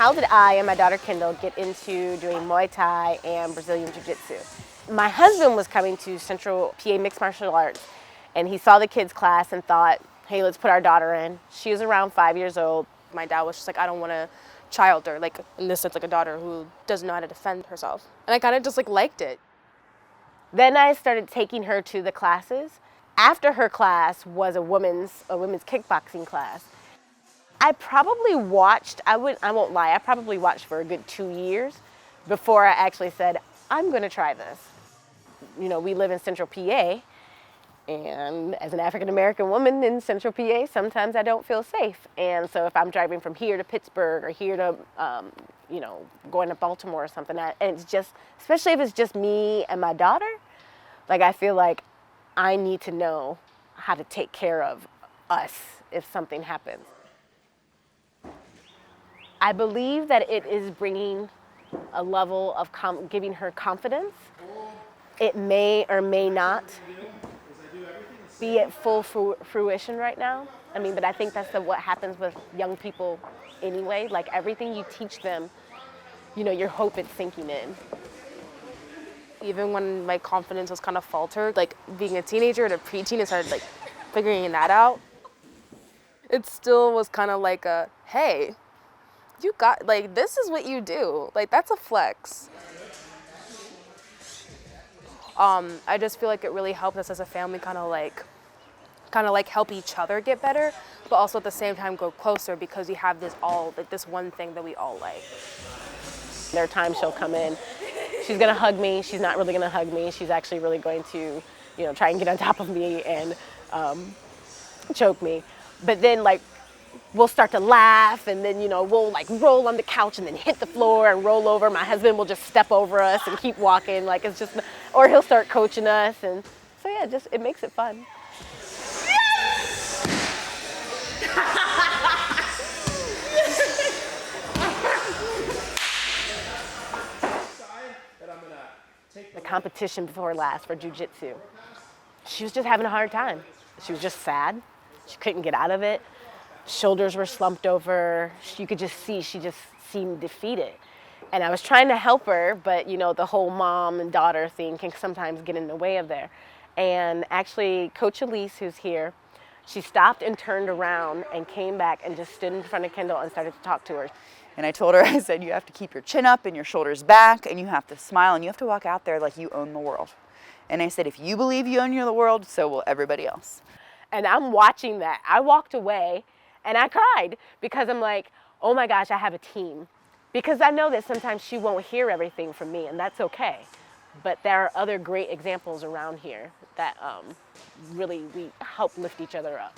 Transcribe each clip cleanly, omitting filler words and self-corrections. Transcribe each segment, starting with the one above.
how did I and my daughter Kendall get into doing Muay Thai and Brazilian Jiu-Jitsu? My husband was coming to Central PA Mixed Martial Arts, and he saw the kids' class and thought, hey, let's put our daughter in. She was around 5 years old. My dad was just like, I don't want to child her, like in this sense, like a daughter who doesn't know how to defend herself. And I kind of just like liked it. Then I started taking her to the classes. After her class was a women's kickboxing class. I probably watched, I won't lie, I probably watched for a good 2 years before I actually said, I'm gonna try this. You know, we live in Central PA, and as an African-American woman in Central PA, sometimes I don't feel safe. And so if I'm driving from here to Pittsburgh or here to, you know, going to Baltimore or something, and it's just, especially if it's just me and my daughter, like I feel like I need to know how to take care of us if something happens. I believe that it is bringing a level of giving her confidence. It may or may not be at full fruition right now. I mean, but I think that's what happens with young people anyway. Like everything you teach them, you know, you hope it's sinking in. Even when my confidence was kind of faltered, like being a teenager and a preteen and started like figuring that out, it still was kind of like a, hey, you got, like, this is what you do. Like, that's a flex. I just feel like it really helped us as a family kind of like help each other get better, but also at the same time go closer because we have this one thing that we all like. There are times she'll come in, she's gonna hug me, she's not really gonna hug me, she's actually really going to, you know, try and get on top of me and choke me. But then like, we'll start to laugh, and then, you know, we'll like roll on the couch and then hit the floor and roll over. My husband will just step over us and keep walking, like it's just, or he'll start coaching us. And so yeah, just, it makes it fun. The competition before last for Jiu-Jitsu, she was just having a hard time. She was just sad. She couldn't get out of it. Shoulders were slumped over. You could just see she just seemed defeated. And I was trying to help her, but you know, the whole mom and daughter thing can sometimes get in the way of there. And actually, Coach Elise, who's here, she stopped and turned around and came back and just stood in front of Kendall and started to talk to her. And I told her, I said, you have to keep your chin up and your shoulders back, and you have to smile, and you have to walk out there like you own the world. And I said, if you believe you own the world, so will everybody else. And I'm watching that. I walked away and I cried because I'm like, oh my gosh, I have a team. Because I know that sometimes she won't hear everything from me, and that's okay. But there are other great examples around here that really we help lift each other up.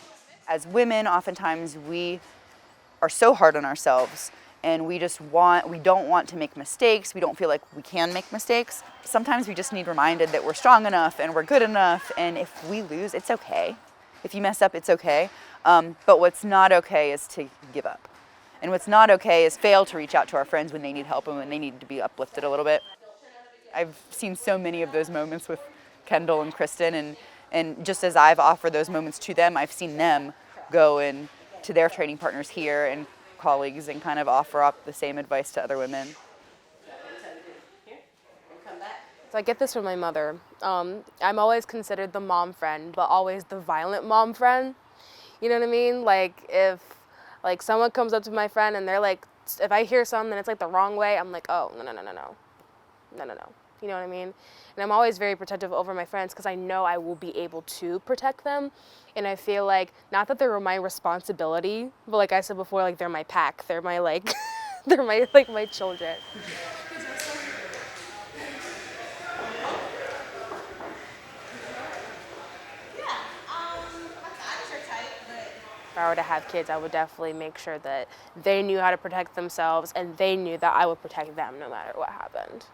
As women, oftentimes we are so hard on ourselves, and we don't want to make mistakes. We don't feel like we can make mistakes. Sometimes we just need reminded that we're strong enough and we're good enough, and if we lose, it's okay. If you mess up, it's okay. But what's not okay is to give up. And what's not okay is fail to reach out to our friends when they need help and when they need to be uplifted a little bit. I've seen so many of those moments with Kendall and Kristen, and just as I've offered those moments to them, I've seen them go in to their training partners here and colleagues and kind of offer up the same advice to other women. So I get this from my mother. I'm always considered the mom friend, but always the violent mom friend. You know what I mean? Like if like someone comes up to my friend and they're like, if I hear something and it's like the wrong way, I'm like, oh, no. You know what I mean? And I'm always very protective over my friends because I know I will be able to protect them. And I feel like, not that they're my responsibility, but like I said before, like they're my pack. They're my like, they're my children. If I were to have kids, I would definitely make sure that they knew how to protect themselves and they knew that I would protect them no matter what happened.